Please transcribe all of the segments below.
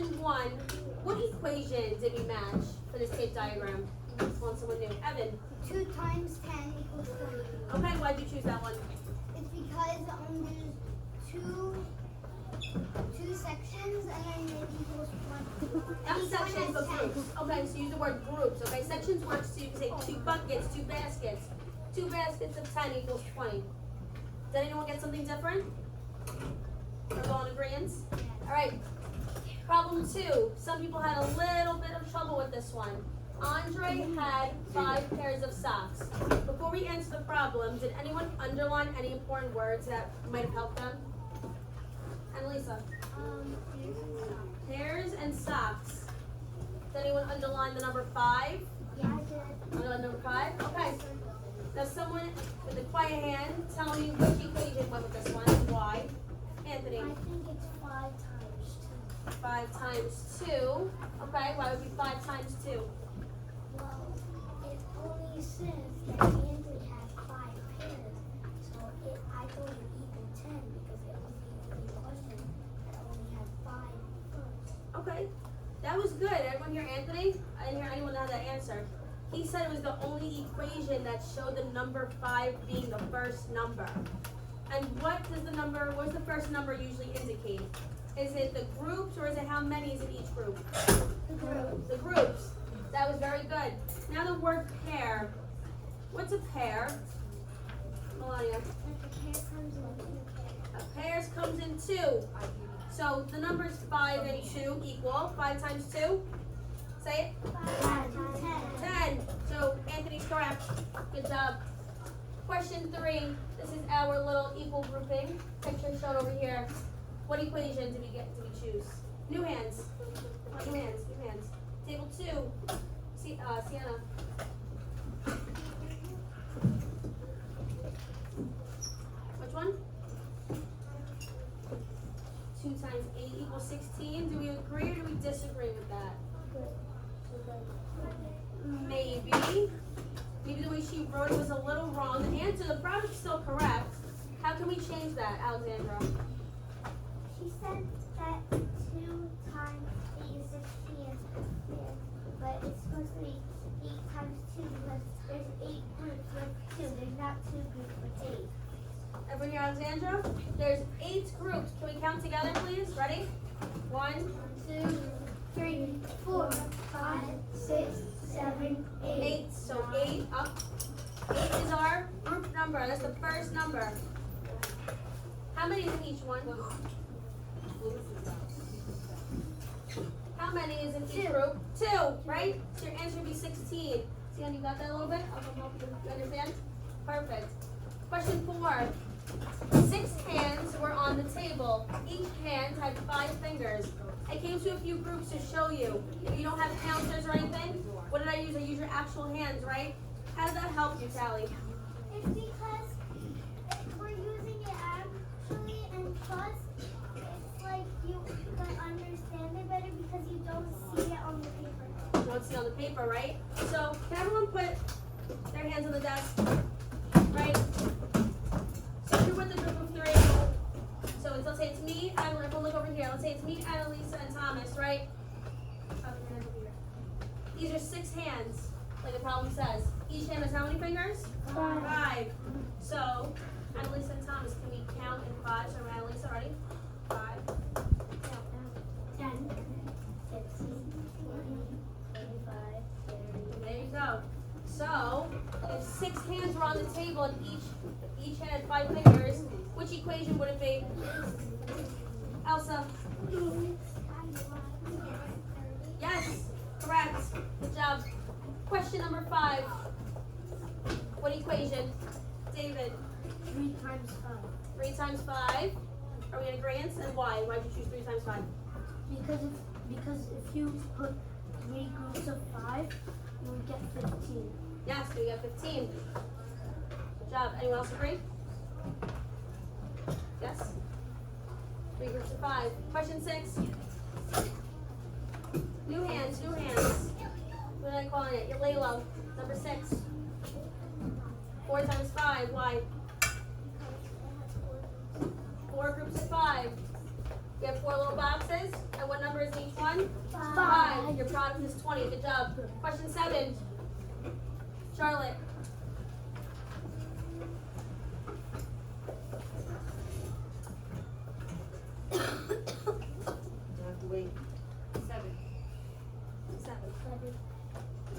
question 1, what equation did we match for this tape diagram? Just want someone new. Evan. 2 times 10 equals 20. Okay, why'd you choose that one? It's because there's two sections and then it equals 20. Not Each one sections, but has 10. groups. Okay, so use the word groups. Okay, sections works so you can say 2 buckets, 2 baskets. 2 baskets of 10 equals 20. Did anyone get something different? We're all in agreement? All right. Problem 2. Some people had a little bit of trouble with this one. Andre had 5 pairs of socks. Before we answer the problem, did anyone underline any important words that might have helped them? Annalisa. Pairs and socks. Did anyone underline the number 5? Yeah, I did. Underline number 5? Okay. Now someone with a quiet hand, tell me which equation went with this one and why. Anthony. I think it's 5 times 2. 5 times 2. Okay, why would it be 5 times 2? Well, it only says that Andrew had 5 pairs, so I thought it equaled 10 because it was the only question that only had 5 first. Okay, that was good. Everyone hear Anthony? I didn't hear anyone that had that answer. He said it was the only equation that showed the number 5 being the first number. And what does the first number usually indicate? Is it the groups or is it how many is in each group? The group. The groups. That was very good. Now the word pair. What's a pair? Melania. A pairs comes in 2. So the numbers 5 and 2 equal 5 times 2. Say it. 10. So Anthony's correct. Good job. Question 3. This is our little equal grouping. Picture shown over here. What equation did we choose? New hands. New hands. New hands. Table 2. Sienna. Which one? 2 times 8 equals 16. Do we agree or do we disagree with that? Maybe. Maybe the way she wrote it was a little wrong. The answer, the project's still correct. How can we change that, Alexandra? She said that 2 times 8 is 16, but it's supposed to be 8 times 2 because there's 8 groups with 2. There's not 2 groups with 8. Everyone hear Alexandra? There's 8 groups. Can we count together, please? Ready? 1, 2, 3, 4, 5, 6, 7, 8. 8. So 8 up. 8 is our group number. That's the first number. How many is in each one? How many is in each group? 2, right? So your answer would be 16. Sian, you got that a little bit? I'll come help you. You understand? Perfect. Question 4. 6 hands were on the table. Each hand had 5 fingers. I came to a few groups to show you. If you don't have counters or anything, what did I use? I used your actual hands, right? How did that help you, Tally? It's because we're using it actually, and plus, it's like you can understand it better because you don't see it on the paper. You don't see on the paper, right? So, can everyone put their hands on the desk? Right? So, if you're with a group of 3, so let's say it's me, and everyone look over here. Let's say it's me, Annalisa, and Thomas, right? These are 6 hands, like the problem says. Each hand has how many fingers? 5. So, Annalisa and Thomas, can we count in 5? So, Annalisa, ready? 5. 10, 15, 20, 25, 30. There you go. So, if 6 hands were on the table and each hand had 5 fingers, which equation would it be? Elsa? Yes, correct. Good job. Question number 5. What equation? David? 3 times 5. 3 times 5. Are we in agreement? And why? Why did you choose 3 times 5? Because if you put 3 groups of 5, you would get 15. Yes, we got 15. Good job. Anyone else agree? Yes? 3 groups of 5. Question 6. New hands, new hands. What am I calling it? Your Laylo. Number 6. 4 times 5. Why? 4 groups of 5. We have 4 little boxes. And what number is in each one? 1? 5. Your product is 20. Good job. Question 7. Charlotte. I have to wait. 7.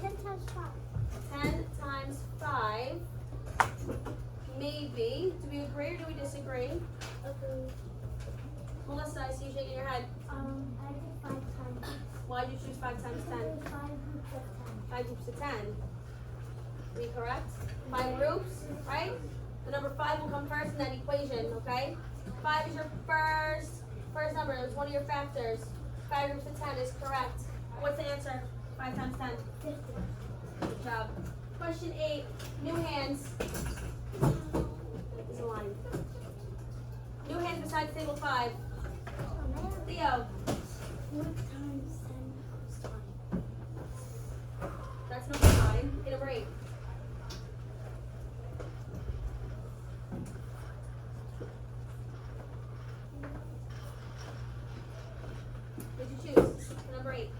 10 times 5. 10 times 5. Maybe. Do we agree or do we disagree? Okay. Melissa, I see you shaking your head. I did 5 times. Why did you choose 5 times 10? 5 groups of 10. 5 groups of 10. Are we correct? 5 groups, right? The number 5 will come first in that equation, okay? 5 is your first number. It's one of your factors. 5 groups of 10 is correct. What's the answer? 5 times 10. 50. Good job. Question 8. New hands. There's a line. New hands besides table 5. Theo. 4 times 10 is 20. That's number 9. Get a break. What did you choose? Number 8.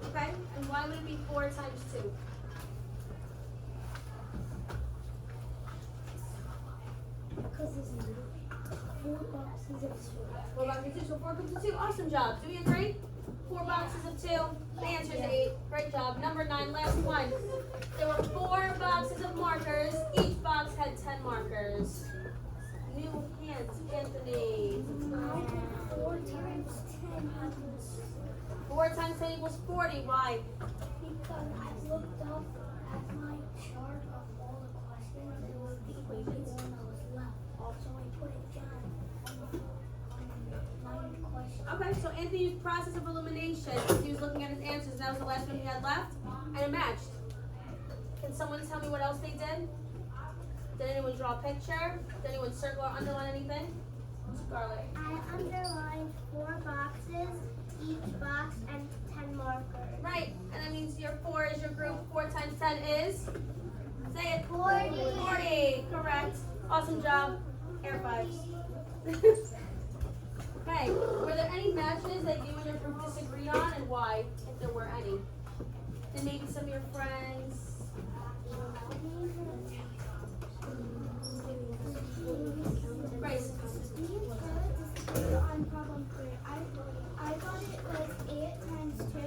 Okay, and why would it be 4 times 2? Because there's 4 boxes of 2. 4 boxes of 2, so 4 groups of 2. Awesome job. Do we agree? 4 boxes of 2. The answer is 8. Great job. Number 9, last one. There were 4 boxes of markers. Each box had 10 markers. New hands, Anthony. 4 times 10 equals 4 times 10 equals 40. Why? because I looked up at my chart of all the questions and it was the only one that was left. So I put it down on the 9 question. Okay, so Anthony used process of elimination. He was looking at his answers. That was the last one he had left, and it matched. Can someone tell me what else they did? Did anyone draw a picture? Did anyone circle or underline anything? Scarlett. I underlined 4 boxes, each box, and 10 markers. Right, and that means your 4 is your group. 4 times 10 is? Say it. 40. 40, correct. Awesome job. Air fives. Okay, were there any matches that you and your group disagreed on, and why, if there were any? And maybe some of your friends. Grace. On problem 3, I thought it was 8 times 2,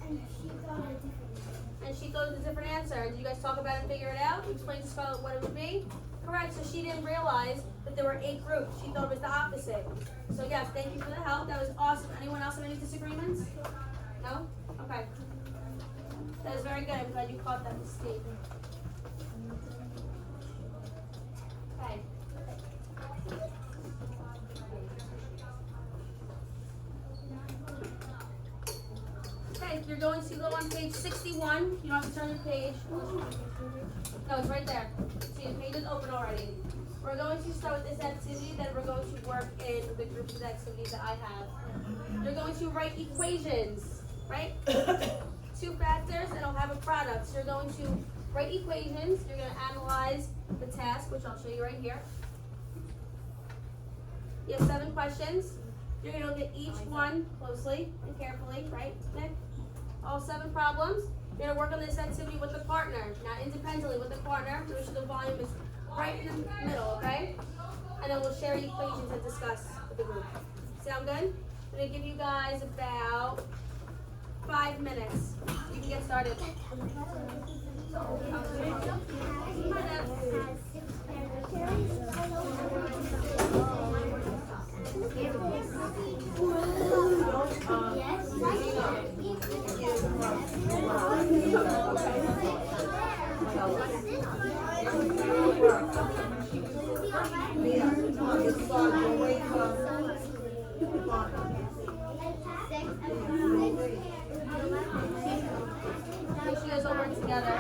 and she got a different answer. And she thought it was a different answer. Did you guys talk about it and figure it out? You explained to Scarlett what it would be? Correct, so she didn't realize that there were 8 groups. She thought it was the opposite. So yes, thank you for the help. That was awesome. Anyone else have any disagreements? No? Okay. That was very good. I'm glad you caught that mistake. Okay. Okay, you're going to go on page 61. You don't have to turn the page. No, it's right there. See, the page is open already. We're going to start with this activity, then we're going to work in the groups of activities that I have. You're going to write equations, right? 2 factors, and it'll have a product. So you're going to write equations. You're going to analyze the task, which I'll show you right here. You have 7 questions. You're going to look at each one closely and carefully, right, Nick? All 7 problems. You're going to work on this activity with a partner, not independently, with a partner. Make sure the volume is right in the middle, okay? And then we'll share equations and discuss with the group. Sound good? I'm going to give you guys about 5 minutes. You can get started. Make sure you guys all work together.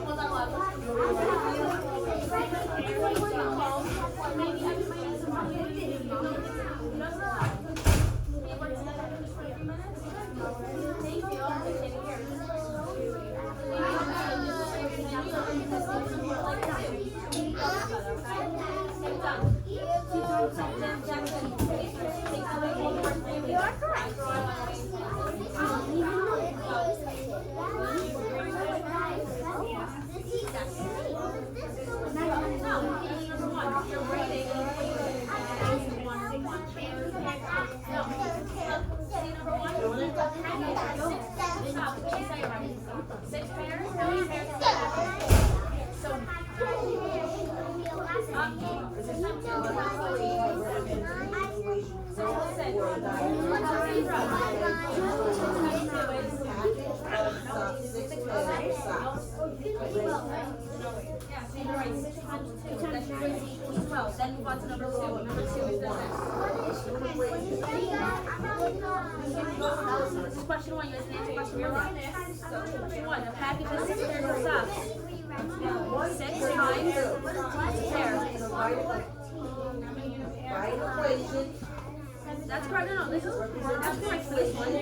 Hold on, love. Jackson, take away all the first name. You are correct. You're rating. See number one? Six pairs? How many pairs? So, yeah, so you're right, 6 times 2. That should bring you equals 12. Then move on to number 2. Number 2 is this. This is question 1. You guys can answer question 1. Question 1. A package has 6 pairs of socks. 6 times 2 pairs. Right equation. That's correct. No, this is that's correct for this one.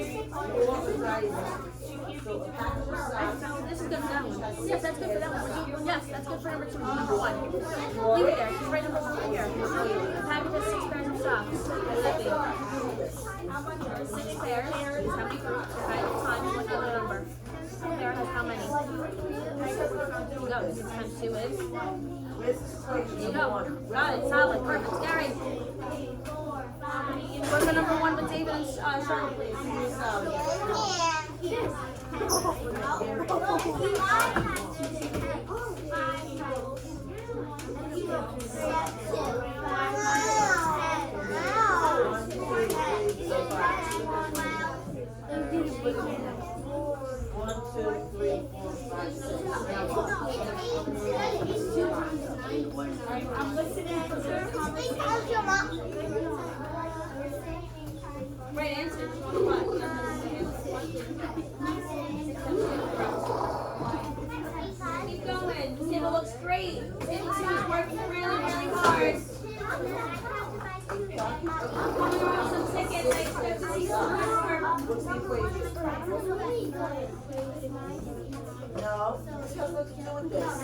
So a package of socks. This is good for that one. Yes, that's good for that one. Yes, that's good for number 2. Number 1. Leave it there. Just write number 1 here. A package has 6 pairs of socks. Exactly. 6 pairs. How many groups? Okay. Times what other number? A pair has how many? There you go. 6 times 2 is. There you go. Got it. Solid. Perfect. Gary. Work on number 1 with David and Charlotte, please. I'm listening. Great answer. Keep going. Table looks great. Table 2 is working really, really hard. Coming around some tickets. I expect to see some more. What's the equation? No, this has nothing to do with this.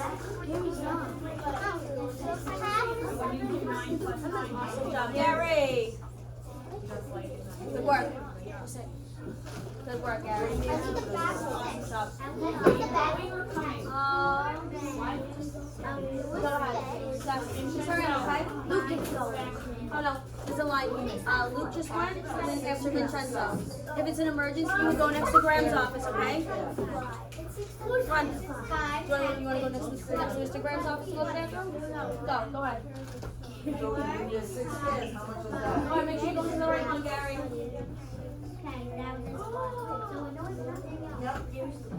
Good job, Gary. Good work. Good work, Gary. Good job. Go ahead. Turn it, okay? Luke gets going. Oh no, there's a line. Luke just went, and then after Vincenzo. If it's an emergency, you would go next to Graham's office, okay? Run. You want to go next to Mr. Graham's office to go to the bathroom? Go ahead. So you did 6 pairs, how much was that? All right, make sure you go to the right one, Gary.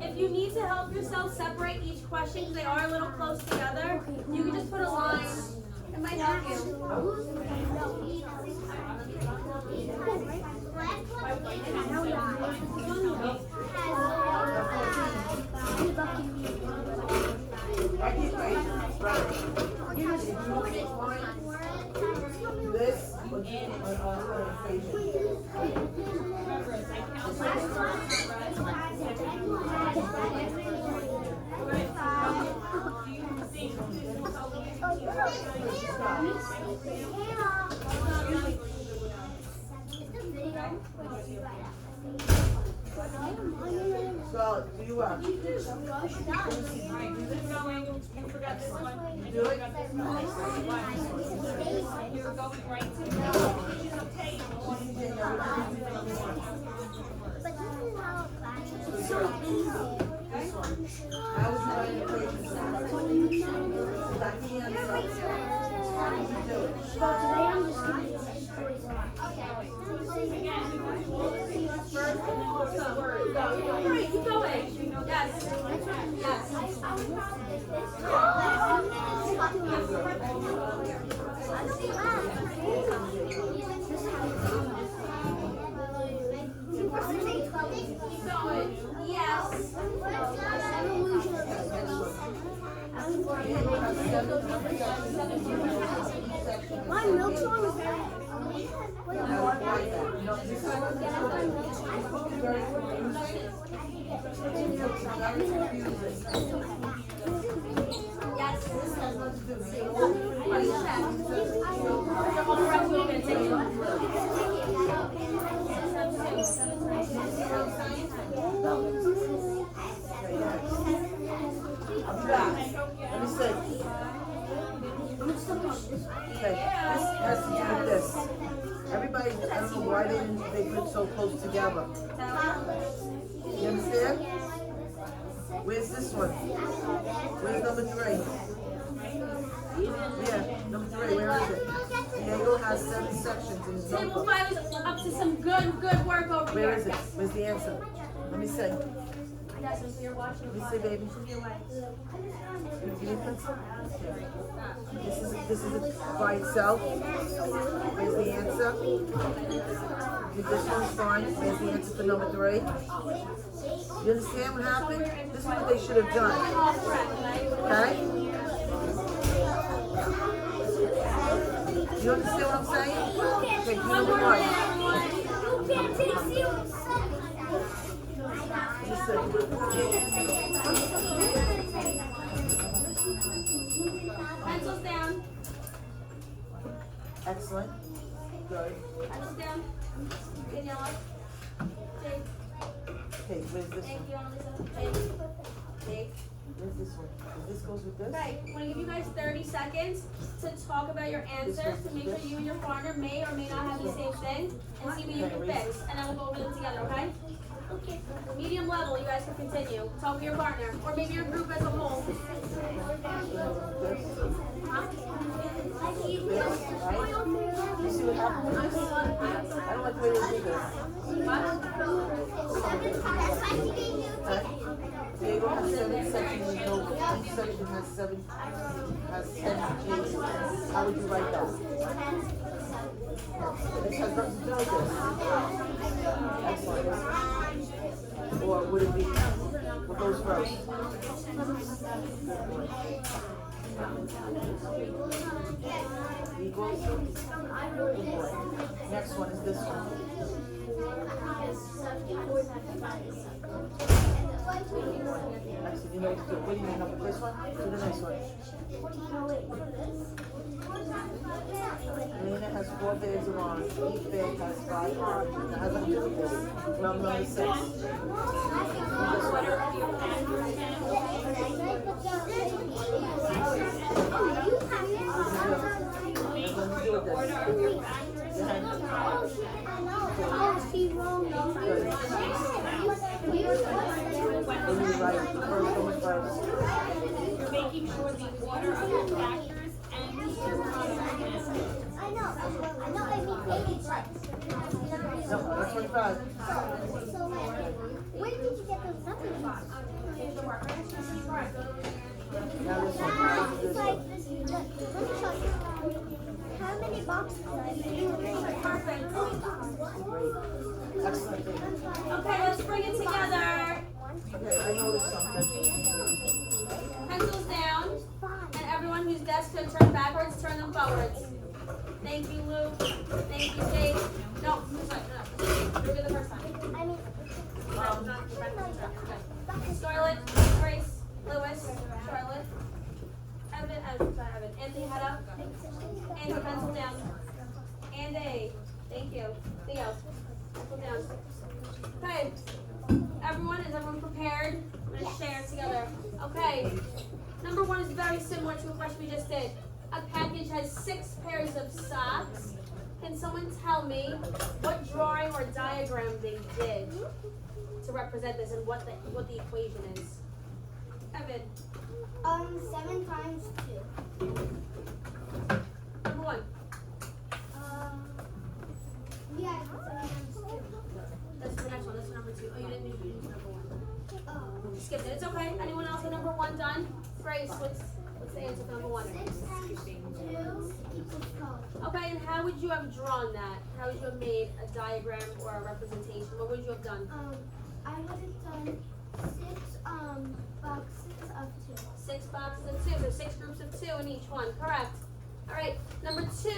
If you need to help yourself separate each question, because they are a little close together, you can just put a line. It might help you. Right equation, right. This would be an equation. So, do you want? You do it? How is that an equation? Like the answer. How did you do it? Great, keep going. Yes. My milk song is very Yes. I don't know why they put it so close together. You understand? Where's this one? Where's number 3? Yeah, number 3, where is it? Diego has 7 sections in his Table notebook. 5 is up to some good work over here. Where is it? Where's the answer? Let me see. Yes, so you're watching. Let me see, baby. Your way. Give me a pencil. Okay. This is it by itself. Where's the answer? This one's fine. There's the answer for number 3. You understand what happened? This is what they should have done. Okay? You understand what I'm saying? Okay, give me the mic. Pencils down. Excellent. Good. Pencils down. Daniela. Jake. Okay, where's this Thank one? you, Annalisa. Jake. Where's this one? This goes with this? Okay, I'm gonna give you guys 30 seconds to talk about your answers to make sure you and your partner may or may not have the same thing and see what you can fix. And then we'll go over them together, okay? Okay. Medium level, you guys can continue. Talk with your partner, or maybe your group as a whole. Huh? You see what happened with this? I don't like the way they do this. What? Diego has 7 sections in his notebook. Each section has 10 pages. How would you write that? This has nothing to do with this. Excellent. Or would it be, what goes first? Equals? Next one is this one. Actually, you know what to do. What do you mean, number this one? To the next one. Lena has 4 bags of arms. Each bag has 5 arms. It has nothing to do with this. Round number 6. You're making sure the order of your factors and your product is. I know, I mean 80. No, that's 25. So where did you get those numbers from? Now this one. It's like, look, let me show you. How many boxes are there? Perfect. Great. Excellent thing. Okay, let's bring it together. Okay, I noticed something. Pencils down. And everyone whose desk could turn backwards, turn them forwards. Thank you, Lou. Thank you, Jake. No, sorry, no. You'll be the first time. I mean, Scarlett, Grace, Lewis, Charlotte, Evan, Anthony, head up. Andrew, pencil down. Andy, thank you. Theo, pencil down. Okay, everyone, is everyone prepared? We're gonna share it together. Okay, number 1 is very similar to a question we just did. A package has 6 pairs of socks. Can someone tell me what drawing or diagram they did to represent this and what the equation is? Evan, 7 times 2. number 1. Yeah, 7 times 2. That's the next one. That's number 2. Oh, you didn't do number 1. Oh. Skipped it. It's okay. Anyone else with number 1 done? Grace, what's the answer for number 1? 6 times 2 equals 12. Okay, and how would you have drawn that? How would you have made a diagram or a representation? What would you have done? I would have done 6 boxes of 2. 6 boxes of 2. So 6 groups of 2 in each one. Correct. All right. Number 2.